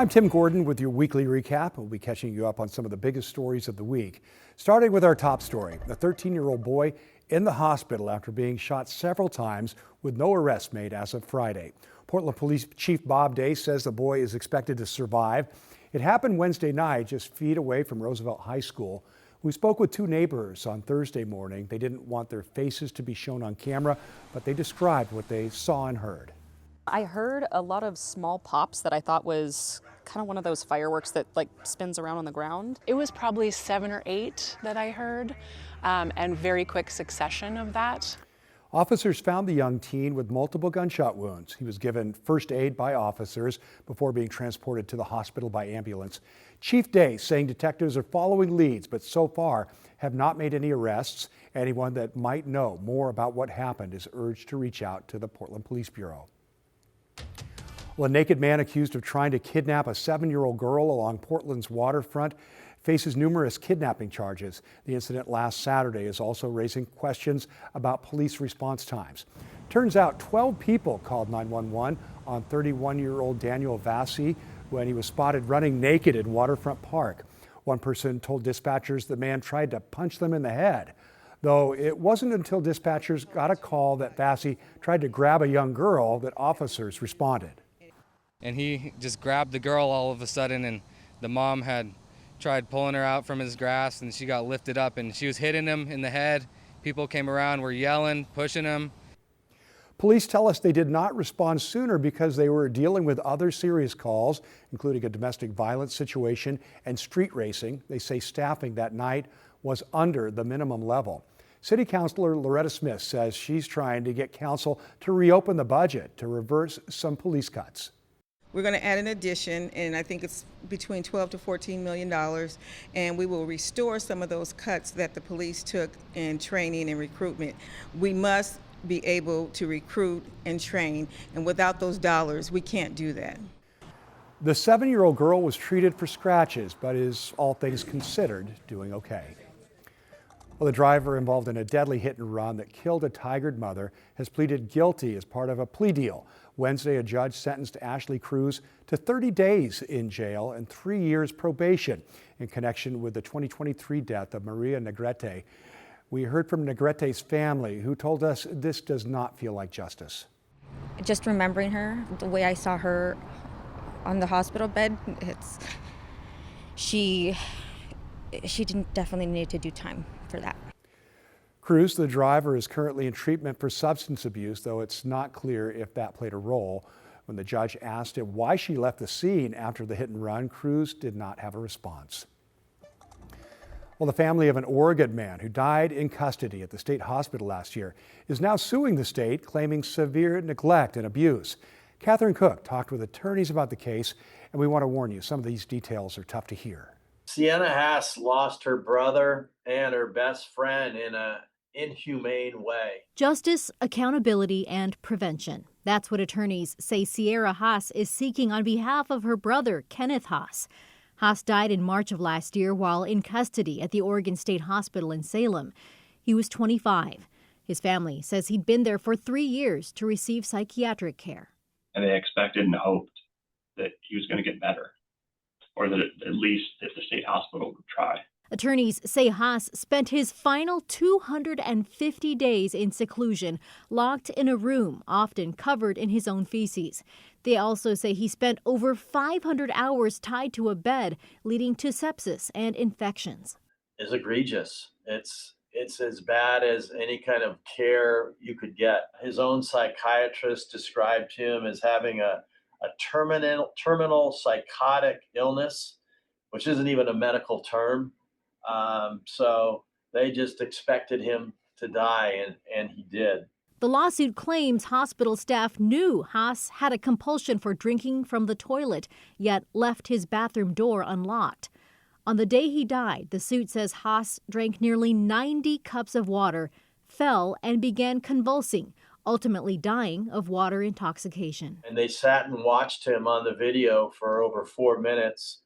I'm Tim Gordon with your weekly recap. We'll be catching you up on some of the biggest stories of the week. Starting with our top story, a 13-year-old boy in the hospital after being shot several times with no arrests made as of Friday. Portland Police Chief Bob Day says the boy is expected to survive. It happened Wednesday night, just feet away from Roosevelt High School. We spoke with two neighbors on Thursday morning. They didn't want their faces to be shown on camera, but they described what they saw and heard. I heard a lot of small pops that I thought was kind of one of those fireworks that like spins around on the ground. It was probably 7 or 8 that I heard, and very quick succession of that. Officers found the young teen with multiple gunshot wounds. He was given first aid by officers before being transported to the hospital by ambulance. Chief Day saying detectives are following leads, but so far have not made any arrests. Anyone that might know more about what happened is urged to reach out to the Portland Police Bureau. Well, a naked man accused of trying to kidnap a 7-year-old girl along Portland's waterfront faces numerous kidnapping charges. The incident last Saturday is also raising questions about police response times. Turns out 12 people called 911 on 31-year-old Daniel Vassie when he was spotted running naked in Waterfront Park. One person told dispatchers the man tried to punch them in the head, though it wasn't until dispatchers got a call that Vassie tried to grab a young girl that officers responded. And he just grabbed the girl all of a sudden, and the mom had tried pulling her out from his grasp, and she got lifted up and she was hitting him in the head. People came around, were yelling, pushing him. Police tell us they did not respond sooner because they were dealing with other serious calls, including a domestic violence situation and street racing. They say staffing that night was under the minimum level. City Councilor Loretta Smith says she's trying to get council to reopen the budget to reverse some police cuts. We're going to add an addition, and I think it's between $12 to $14 million, and we will restore some of those cuts that the police took in training and recruitment. We must be able to recruit and train, and without those dollars, we can't do that. The 7-year-old girl was treated for scratches, but is, all things considered, doing okay. Well, the driver involved in a deadly hit and run that killed a tigered mother has pleaded guilty as part of a plea deal. Wednesday, a judge sentenced Ashley Cruz to 30 days in jail and 3 years probation in connection with the 2023 death of Maria Negrete. We heard from Negrete's family, who told us this does not feel like justice. Just remembering her, the way I saw her on the hospital bed, she didn't definitely need to do time for that. Cruz, the driver, is currently in treatment for substance abuse, though it's not clear if that played a role. When the judge asked him why she left the scene after the hit and run, Cruz did not have a response. Well, the family of an Oregon man who died in custody at the state hospital last year is now suing the state, claiming severe neglect and abuse. Catherine Cook talked with attorneys about the case, and we want to warn you, some of these details are tough to hear. Sienna Haas lost her brother and her best friend in an inhumane way. Justice, accountability, and prevention. That's what attorneys say Sierra Haas is seeking on behalf of her brother, Kenneth Haas. Haas died in March of last year while in custody at the Oregon State Hospital in Salem. He was 25. His family says he'd been there for 3 years to receive psychiatric care. And they expected and hoped that he was going to get better, or that at least that the state hospital would try. Attorneys say Haas spent his final 250 days in seclusion, locked in a room, often covered in his own feces. They also say he spent over 500 hours tied to a bed, leading to sepsis and infections. It's egregious. It's as bad as any kind of care you could get. His own psychiatrist described him as having a terminal psychotic illness, which isn't even a medical term. So they just expected him to die, and he did. The lawsuit claims hospital staff knew Haas had a compulsion for drinking from the toilet, yet left his bathroom door unlocked. On the day he died, the suit says Haas drank nearly 90 cups of water, fell, and began convulsing, ultimately dying of water intoxication. And they sat and watched him on the video for over 4 minutes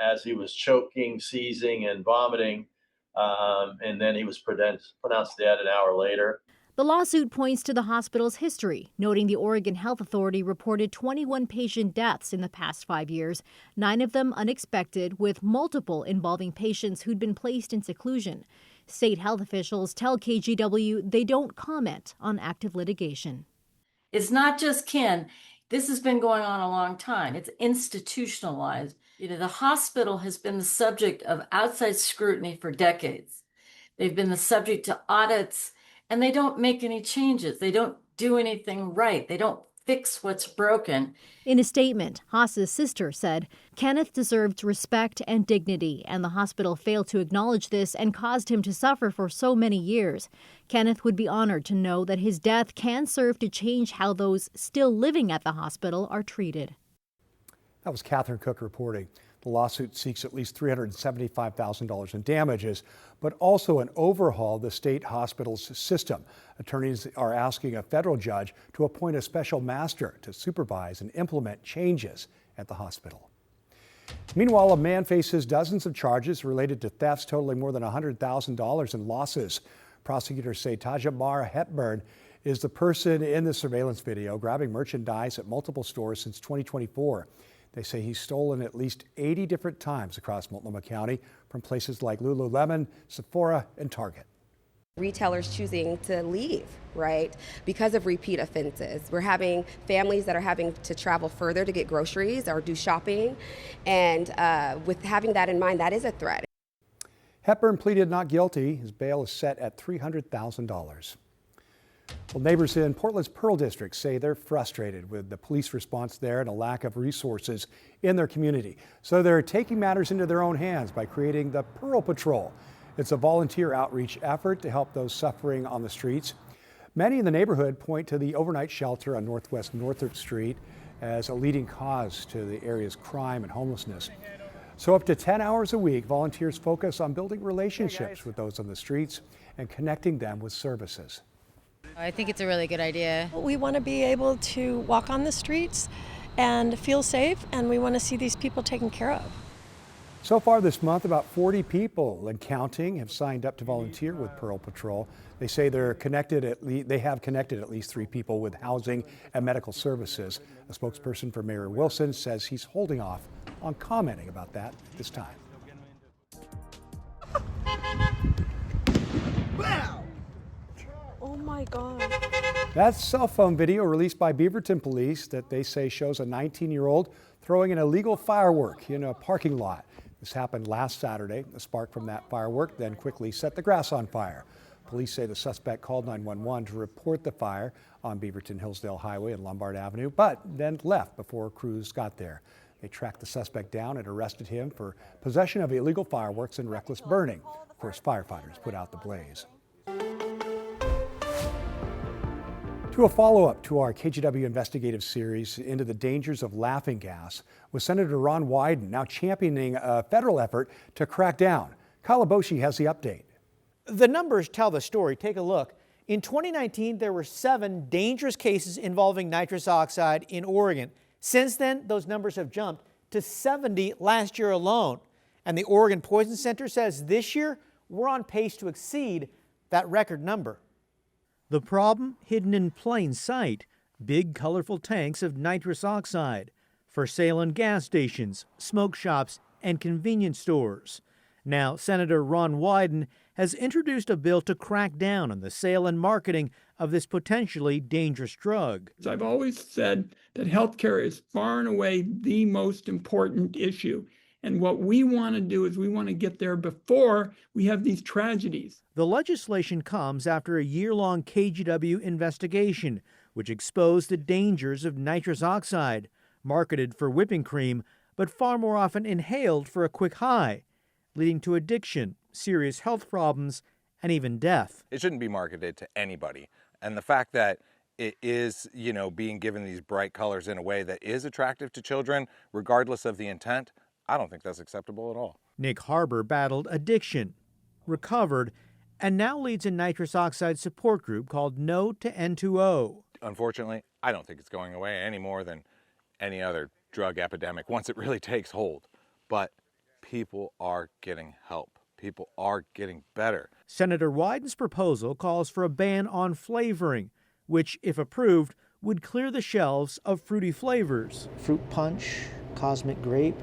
as he was choking, seizing, and vomiting. And then he was pronounced dead an hour later. The lawsuit points to the hospital's history, noting the Oregon Health Authority reported 21 patient deaths in the past 5 years, 9 of them unexpected, with multiple involving patients who'd been placed in seclusion. State health officials tell KGW they don't comment on active litigation. It's not just Ken. This has been going on a long time. It's institutionalized. The hospital has been the subject of outside scrutiny for decades. They've been the subject to audits, and they don't make any changes. They don't do anything right. They don't fix what's broken. In a statement, Haas's sister said Kenneth deserved respect and dignity, and the hospital failed to acknowledge this and caused him to suffer for so many years. Kenneth would be honored to know that his death can serve to change how those still living at the hospital are treated. That was Catherine Cook reporting. The lawsuit seeks at least $375,000 in damages, but also an overhaul of the state hospital's system. Attorneys are asking a federal judge to appoint a special master to supervise and implement changes at the hospital. Meanwhile, a man faces dozens of charges related to thefts totaling more than $100,000 in losses. Prosecutors say Tajamar Hepburn is the person in the surveillance video grabbing merchandise at multiple stores since 2024. They say he's stolen at least 80 different times across Multnomah County from places like Lululemon, Sephora, and Target. Retailers choosing to leave, right, because of repeat offenses. We're having families that are having to travel further to get groceries or do shopping. And with having that in mind, that is a threat. Hepburn pleaded not guilty. His bail is set at $300,000. Well, neighbors in Portland's Pearl District say they're frustrated with the police response there and a lack of resources in their community. So they're taking matters into their own hands by creating the Pearl Patrol. It's a volunteer outreach effort to help those suffering on the streets. Many in the neighborhood point to the overnight shelter on Northwest Northern Street as a leading cause to the area's crime and homelessness. So up to 10 hours a week, volunteers focus on building relationships with those on the streets and connecting them with services. I think it's a really good idea. We want to be able to walk on the streets and feel safe, and we want to see these people taken care of. So far this month, about 40 people and counting have signed up to volunteer with Pearl Patrol. They say they have connected at least 3 people with housing and medical services. A spokesperson for Mayor Wilson says he's holding off on commenting about that at this time. Oh my God. That's cell phone video released by Beaverton Police that they say shows a 19-year-old throwing an illegal firework in a parking lot. This happened last Saturday. The spark from that firework then quickly set the grass on fire. Police say the suspect called 911 to report the fire on Beaverton-Hillsdale Highway and Lombard Avenue, but then left before crews got there. They tracked the suspect down and arrested him for possession of illegal fireworks and reckless burning. Of course, firefighters put out the blaze. To a follow-up to our KGW investigative series into the dangers of laughing gas, with Senator Ron Wyden now championing a federal effort to crack down. Kyle Aboshi has the update. The numbers tell the story. Take a look. In 2019, there were 7 dangerous cases involving nitrous oxide in Oregon. Since then, those numbers have jumped to 70 last year alone. And the Oregon Poison Center says this year, we're on pace to exceed that record number. The problem hidden in plain sight, big colorful tanks of nitrous oxide for sale in gas stations, smoke shops, and convenience stores. Now, Senator Ron Wyden has introduced a bill to crack down on the sale and marketing of this potentially dangerous drug. I've always said that healthcare is far and away the most important issue. And what we want to do is we want to get there before we have these tragedies. The legislation comes after a year-long KGW investigation, which exposed the dangers of nitrous oxide, marketed for whipping cream, but far more often inhaled for a quick high, leading to addiction, serious health problems, and even death. It shouldn't be marketed to anybody. And the fact that it is, being given these bright colors in a way that is attractive to children, regardless of the intent, I don't think that's acceptable at all. Nick Harbour battled addiction, recovered, and now leads a nitrous oxide support group called No to N2O. Unfortunately, I don't think it's going away any more than any other drug epidemic once it really takes hold. But people are getting help. People are getting better. Senator Wyden's proposal calls for a ban on flavoring, which, if approved, would clear the shelves of fruity flavors. Fruit punch, cosmic grape,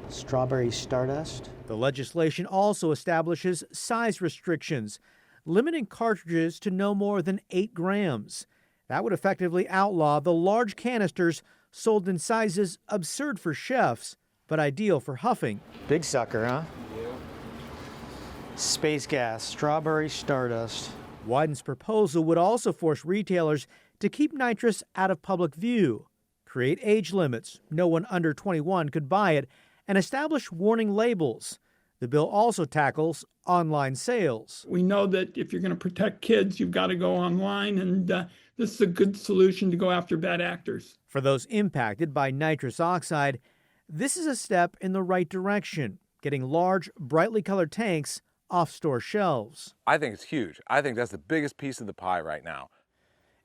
strawberry stardust. The legislation also establishes size restrictions, limiting cartridges to no more than 8 grams. That would effectively outlaw the large canisters sold in sizes absurd for chefs, but ideal for huffing. Big sucker, huh? Space gas, strawberry stardust. Wyden's proposal would also force retailers to keep nitrous out of public view, create age limits, no one under 21 could buy it, and establish warning labels. The bill also tackles online sales. We know that if you're going to protect kids, you've got to go online, and this is a good solution to go after bad actors. For those impacted by nitrous oxide, this is a step in the right direction, getting large, brightly colored tanks off store shelves. I think it's huge. I think that's the biggest piece of the pie right now.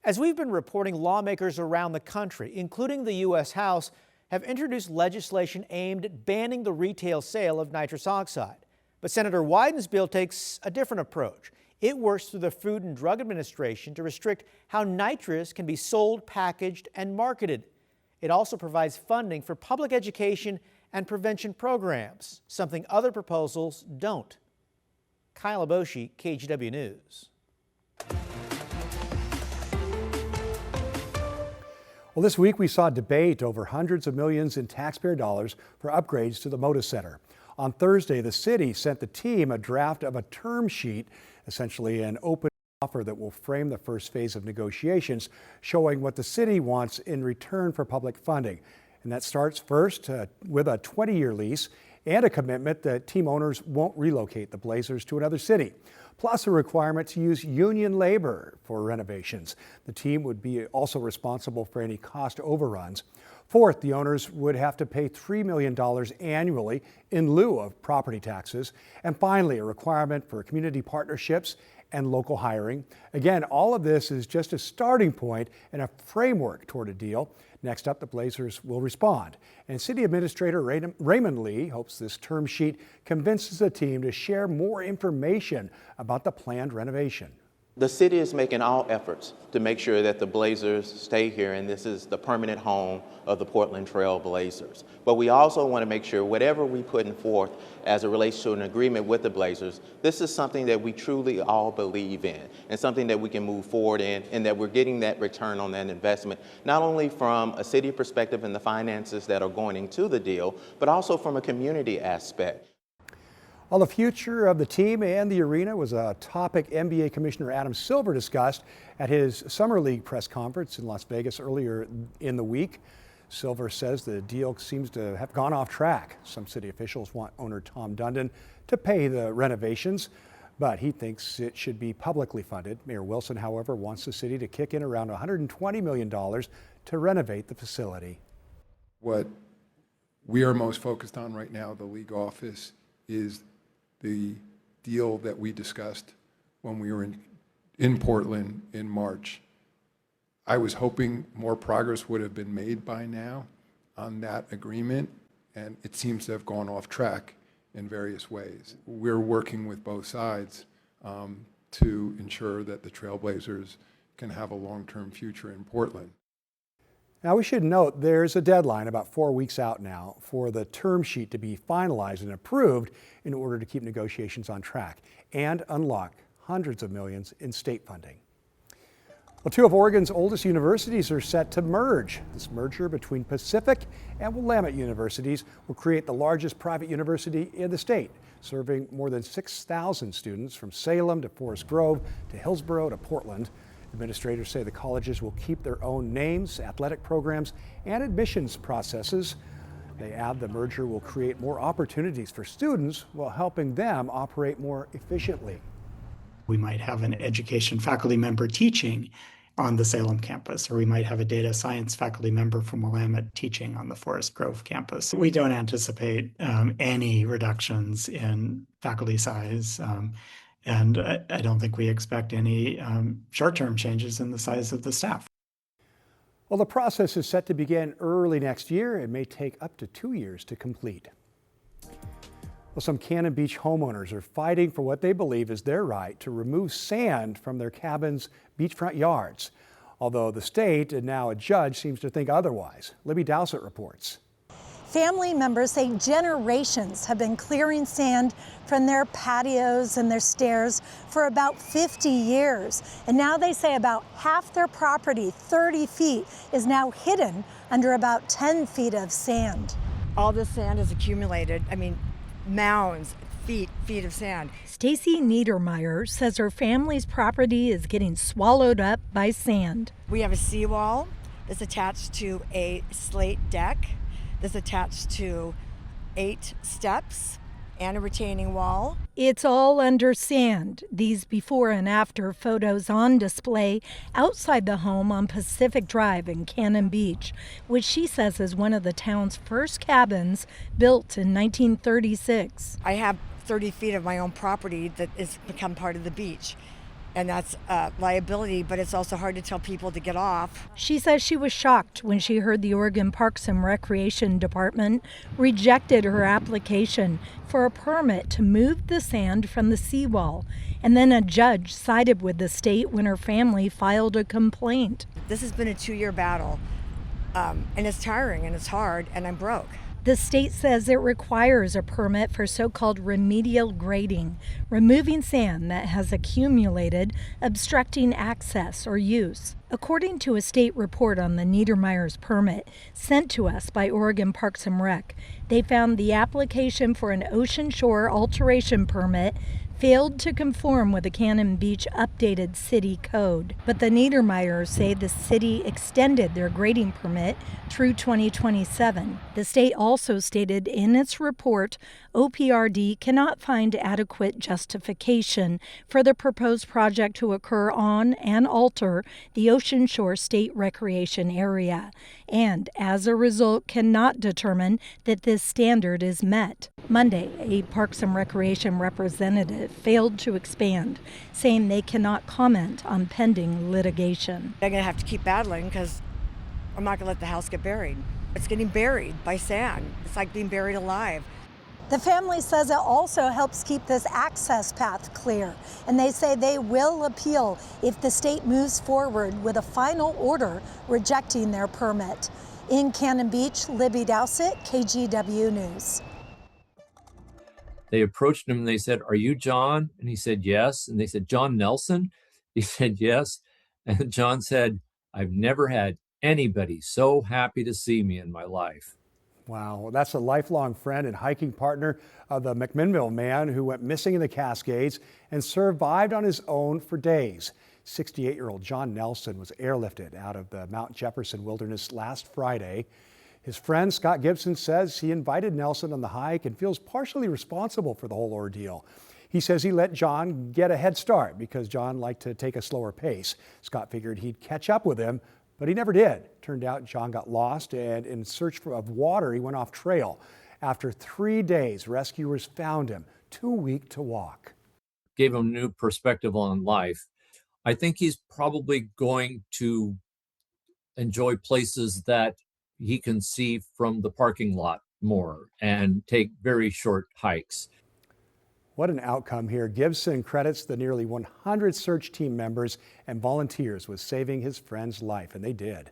As we've been reporting, lawmakers around the country, including the U.S. House, have introduced legislation aimed at banning the retail sale of nitrous oxide. But Senator Wyden's bill takes a different approach. It works through the Food and Drug Administration to restrict how nitrous can be sold, packaged, and marketed. It also provides funding for public education and prevention programs, something other proposals don't. Kyle Aboshi, KGW News. Well, this week we saw debate over hundreds of millions in taxpayer dollars for upgrades to the Moda Center. On Thursday, the city sent the team a draft of a term sheet, essentially an open offer that will frame the first phase of negotiations, showing what the city wants in return for public funding. And that starts first with a 20-year lease and a commitment that team owners won't relocate the Blazers to another city, plus a requirement to use union labor for renovations. The team would be also responsible for any cost overruns. Fourth, the owners would have to pay $3 million annually in lieu of property taxes. And finally, a requirement for community partnerships and local hiring. Again, all of this is just a starting point and a framework toward a deal. Next up, the Blazers will respond. And City Administrator Raymond Lee hopes this term sheet convinces the team to share more information about the planned renovation. The city is making all efforts to make sure that the Blazers stay here, and this is the permanent home of the Portland Trail Blazers. But we also want to make sure whatever we put forth as it relates to an agreement with the Blazers, this is something that we truly all believe in and something that we can move forward in, and that we're getting that return on that investment, not only from a city perspective and the finances that are going into the deal, but also from a community aspect. Well, the future of the team and the arena was a topic NBA Commissioner Adam Silver discussed at his Summer League press conference in Las Vegas earlier in the week. Silver says the deal seems to have gone off track. Some city officials want owner Tom Dundon to pay the renovations, but he thinks it should be publicly funded. Mayor Wilson, however, wants the city to kick in around $120 million to renovate the facility. What we are most focused on right now, the league office, is the deal that we discussed when we were in Portland in March. I was hoping more progress would have been made by now on that agreement, and it seems to have gone off track in various ways. We're working with both sides to ensure that the Trailblazers can have a long-term future in Portland. Now, we should note there's a deadline about 4 weeks out now for the term sheet to be finalized and approved in order to keep negotiations on track and unlock hundreds of millions in state funding. Well, two of Oregon's oldest universities are set to merge. This merger between Pacific and Willamette universities will create the largest private university in the state, serving more than 6,000 students from Salem to Forest Grove to Hillsborough to Portland. Administrators say the colleges will keep their own names, athletic programs, and admissions processes. They add the merger will create more opportunities for students while helping them operate more efficiently. We might have an education faculty member teaching on the Salem campus, or we might have a data science faculty member from Willamette teaching on the Forest Grove campus. We don't anticipate any reductions in faculty size. And I don't think we expect any short-term changes in the size of the staff. Well, the process is set to begin early next year. It may take up to 2 years to complete. Well, Well, some Cannon Beach homeowners are fighting for what they believe is their right to remove sand from their cabins' beachfront yards. Although the state and now a judge seems to think otherwise. Libby Dowsett reports. Family members say generations have been clearing sand from their patios and their stairs for about 50 years. And now they say about half their property, 30 feet, is now hidden under about 10 feet of sand. All this sand is accumulated. I mean, mounds, feet of sand. Stacy Niedermeyer says her family's property is getting swallowed up by sand. We have a seawall that's attached to a slate deck that's attached to 8 steps and a retaining wall. It's all under sand. These before and after photos on display outside the home on Pacific Drive in Cannon Beach, which she says is one of the town's first cabins built in 1936. I have 30 feet of my own property that has become part of the beach. And that's a liability, but it's also hard to tell people to get off. She says she was shocked when she heard the Oregon Parks and Recreation Department rejected her application for a permit to move the sand from the seawall. And then a judge sided with the state when her family filed a complaint. This has been a 2-year battle, and it's tiring and it's hard, and I'm broke. The state says it requires a permit for so-called remedial grading, removing sand that has accumulated, obstructing access or use. According to a state report on the Niedermeyer's permit sent to us by Oregon Parks and Rec, they found the application for an ocean shore alteration permit failed to conform with the Cannon Beach updated city code. But the Niedermeyers say the city extended their grading permit through 2027. The state also stated in its report OPRD cannot find adequate justification for the proposed project to occur on and alter the Ocean Shore State Recreation Area, and as a result cannot determine that this standard is met. Monday, a Parks and Recreation representative failed to expand, saying they cannot comment on pending litigation. I'm going to have to keep battling because I'm not going to let the house get buried. It's getting buried by sand. It's like being buried alive. The family says it also helps keep this access path clear, and they say they will appeal if the state moves forward with a final order rejecting their permit. In Cannon Beach, Libby Dowsett, KGW News. They approached him and they said, "Are you John?" And he said, "Yes." And they said, "John Nelson?" He said, "Yes." And John said, "I've never had anybody so happy to see me in my life." Wow, that's a lifelong friend and hiking partner of the McMinnville man who went missing in the Cascades and survived on his own for days. 68-year-old John Nelson was airlifted out of the Mount Jefferson Wilderness last Friday. His friend Scott Gibson says he invited Nelson on the hike and feels partially responsible for the whole ordeal. He says he let John get a head start because John liked to take a slower pace. Scott figured he'd catch up with him, but he never did. Turned out John got lost, and in search of water, he went off trail. After 3 days, rescuers found him, too weak to walk. Gave him a new perspective on life. I think he's probably going to enjoy places that he can see from the parking lot more and take very short hikes. What an outcome here. Gibson credits the nearly 100 search team members and volunteers with saving his friend's life, and they did.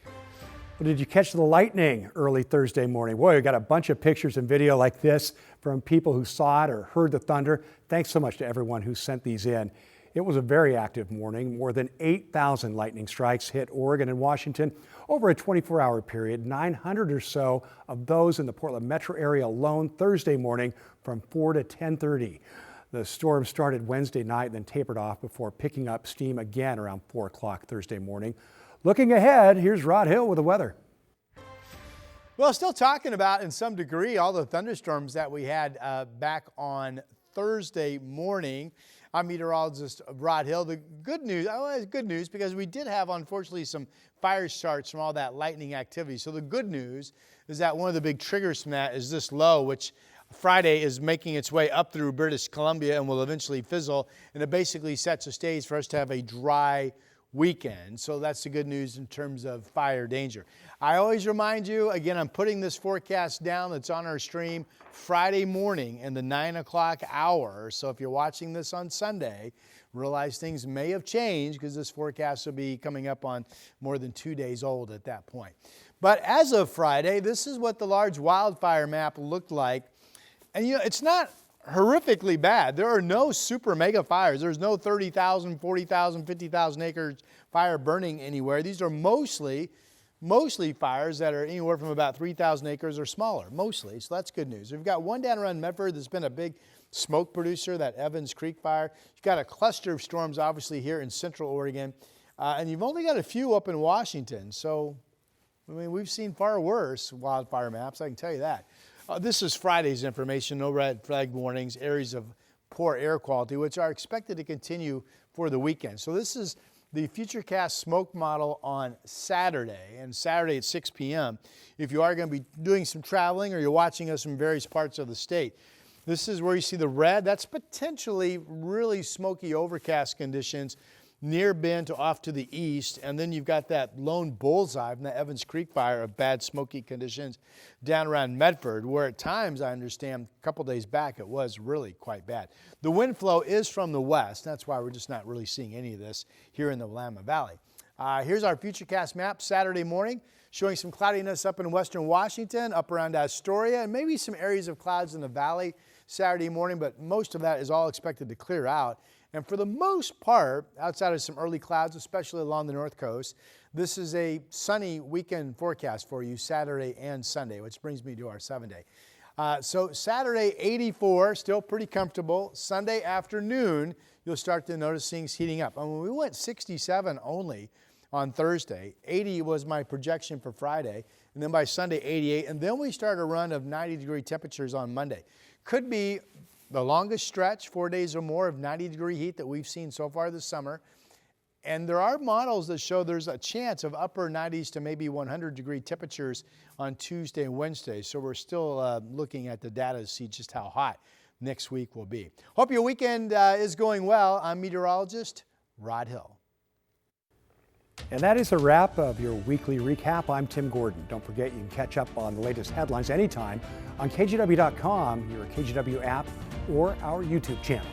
Well, did you catch the lightning early Thursday morning? Boy, we got a bunch of pictures and video like this from people who saw it or heard the thunder. Thanks so much to everyone who sent these in. It was a very active morning. More than 8,000 lightning strikes hit Oregon and Washington over a 24-hour period. 900 or so of those in the Portland metro area alone Thursday morning from 4 to 10:30. The storm started Wednesday night, then tapered off before picking up steam again around 4 o'clock Thursday morning. Looking ahead, here's Rod Hill with the weather. Well, still talking about, in some degree, all the thunderstorms that we had back on Thursday morning. I'm meteorologist Rod Hill. The good news, it's good news because we did have, unfortunately, some fire starts from all that lightning activity. So the good news is that one of the big triggers from that is this low, which Friday is making its way up through British Columbia and will eventually fizzle. And it basically sets a stage for us to have a dry weekend. So that's the good news in terms of fire danger. I always remind you, again, I'm putting this forecast down that's on our stream Friday morning in the 9 o'clock hour. So if you're watching this on Sunday, realize things may have changed because this forecast will be coming up on more than 2 days old at that point. But as of Friday, this is what the large wildfire map looked like. And it's not horrifically bad. There are no super mega fires. There's no 30,000, 40,000, 50,000 acres fire burning anywhere. These are mostly fires that are anywhere from about 3,000 acres or smaller, mostly. So that's good news. We've got one down around Medford that's been a big smoke producer, that Evans Creek fire. You've got a cluster of storms, obviously, here in Central Oregon. And you've only got a few up in Washington. So, I mean, we've seen far worse wildfire maps, I can tell you that. This is Friday's information. No red flag warnings, areas of poor air quality, which are expected to continue for the weekend. So this is the Futurecast smoke model on Saturday, and Saturday at 6 p.m. If you are going to be doing some traveling or you're watching us from various parts of the state, this is where you see the red. That's potentially really smoky overcast conditions near Bend to off to the east. And then you've got that lone bullseye from the Evans Creek fire of bad smoky conditions down around Medford, where at times, I understand, a couple days back, it was really quite bad. The wind flow is from the west. That's why we're just not really seeing any of this here in the Willamette Valley. Here's our Futurecast map Saturday morning, showing some cloudiness up in western Washington, up around Astoria, and maybe some areas of clouds in the valley Saturday morning, but most of that is all expected to clear out. And for the most part, outside of some early clouds, especially along the north coast, this is a sunny weekend forecast for you Saturday and Sunday, which brings me to our 7-day. So Saturday, 84, still pretty comfortable. Sunday afternoon, you'll start to notice things heating up. I mean, we went 67 only on Thursday. 80 was my projection for Friday. And then by Sunday, 88. And then we start a run of 90-degree temperatures on Monday. Could be the longest stretch, 4 days or more, of 90-degree heat that we've seen so far this summer. And there are models that show there's a chance of upper 90s to maybe 100-degree temperatures on Tuesday and Wednesday. So we're still looking at the data to see just how hot next week will be. Hope your weekend is going well. I'm meteorologist Rod Hill. And that is a wrap of your weekly recap. I'm Tim Gordon. Don't forget you can catch up on the latest headlines anytime on KGW.com, your KGW app, or our YouTube channel.